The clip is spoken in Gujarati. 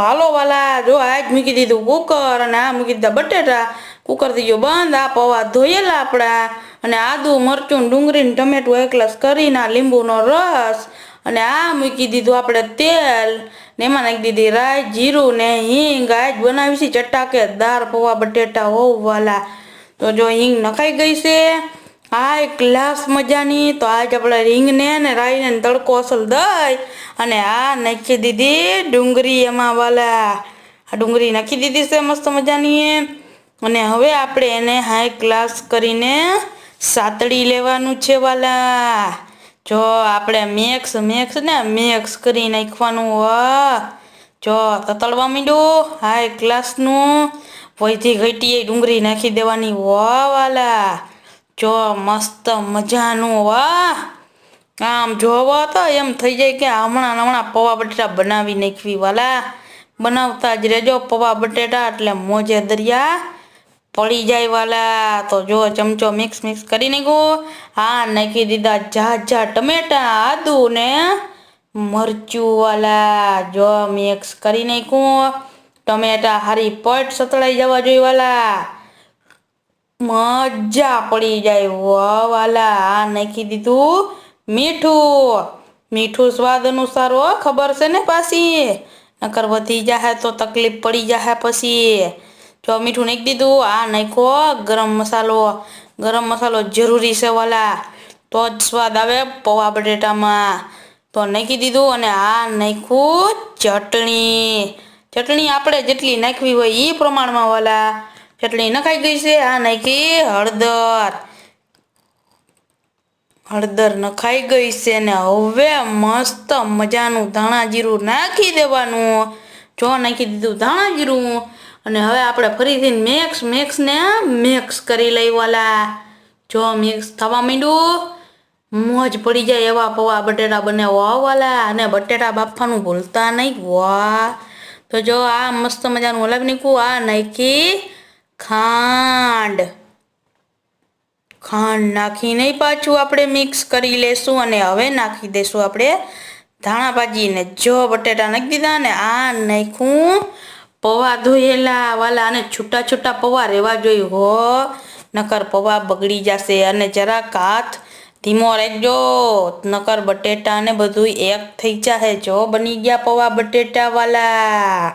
હાલો વાલા, જો આજ મૂકી દીધું કુકર અને આ મૂકી દીધા બટેટા. કુકર થઈ ગયો બંધ. આ પૌવા ધોયેલા આપણા અને આદુ મરચું ડુંગળી ને ટમેટું એક ગ્લાસ કરીને લીંબુનો રસ અને આ મૂકી દીધું આપણે તેલ ને એમાં નાખી દીધી રાઈ જીરું ને હિંગ. આજ બનાવી છે ચટાકેદાર પૌવા બટેટા. હો વાલા, તો જો હિંગ નખાઈ ગઈ છે આ એક ગ્લાસ મજાની. તો આજ આપણે રીંગને ને રાઈને તડકો અસલ દઈ અને આ નાખી દીધી ડુંગળી એમાં વાલા. આ ડુંગળી નાખી દીધી છે મસ્ત મજાની અને હવે આપણે એને હાઈ ગ્લાસ કરીને સાતળી લેવાનું છે વાલા. જો આપણે મેક્સ કરી નાખવાનું. વાહ, જો તતળવા માંડ્યું. હાઈ ગ્લાસનું વહીથી ઘટી ડુંગળી નાખી દેવાની. વાહ વાલા, જો મસ્ત મજાનું. વાહ, આમ જોવો તો એમ થઈ જાય કે હમણાં પૌવા બટેટા બનાવી નાખવી વાલા. બનાવતા જ રહેજો પૌવા બટેટા એટલે મોજે દરિયા પડી જાય વાલા. તો જો ચમચો મિક્સ કરી નાખ્યું. હા, નાખી દીધા ઝાઝા ટમેટા આદુ ને મરચું વાલા. જો મિક્સ કરી નાખ્યું. ટમેટા હારી પટ સતળાઈ જવા જોઈએ વાલા, મજા પડી જાય. વાહ વાલા, આ નાખી દીધું મીઠું સ્વાદ અનુસાર. ખબર છે ને પાછી, નકર વધી જાય તો તકલીફ પડી જાય પછી. જો મીઠું નાખી દીધું. આ નાખ્યો ગરમ મસાલો જરૂરી છે વાલા, તો જ સ્વાદ આવે પૌવા બટેટામાં. તો નાખી દીધું અને આ નાખ્યું ચટણી આપણે જેટલી નાખવી હોય એ પ્રમાણમાં વાલા. ચટણી નખાઈ ગઈ છે. આ નાખી હળદર નખાઈ ગઈ છે ને હવે મસ્ત મજાનું ધાણા જીરું નાખી દેવાનું. જો નાખી દીધું ધાણા જીરું અને હવે આપણે ફરીથી મિક્સ કરી લઈ વાલા. જો મિક્સ થવા માંડ્યું, મોજ પડી જાય એવા પૌવા બટેટા બને. વાહ વાલા, અને બટેટા બાફવાનું ભૂલતા નહીં. વાહ, તો જો આ મસ્ત મજાનું હલાવી નાખ્યું. આ નાખી ખાંડ નાખીને પાછું આપણે મિક્સ કરી લેશું અને હવે નાખી દઈશું આપણે ધાણા ભાજીને. જો બટેટા નાખી દીધા ને આ નાખ્યું પૌવા ધોયેલા વાલા. અને છૂટા પૌવા રહેવા જોઈએ હો, નકર પૌવા બગડી જશે. અને જરાક હાથ ધીમો રાખજો, નકર બટેટા ને બધું એક થઈ જાય. જો બની ગયા પૌવા બટેટા વાલા.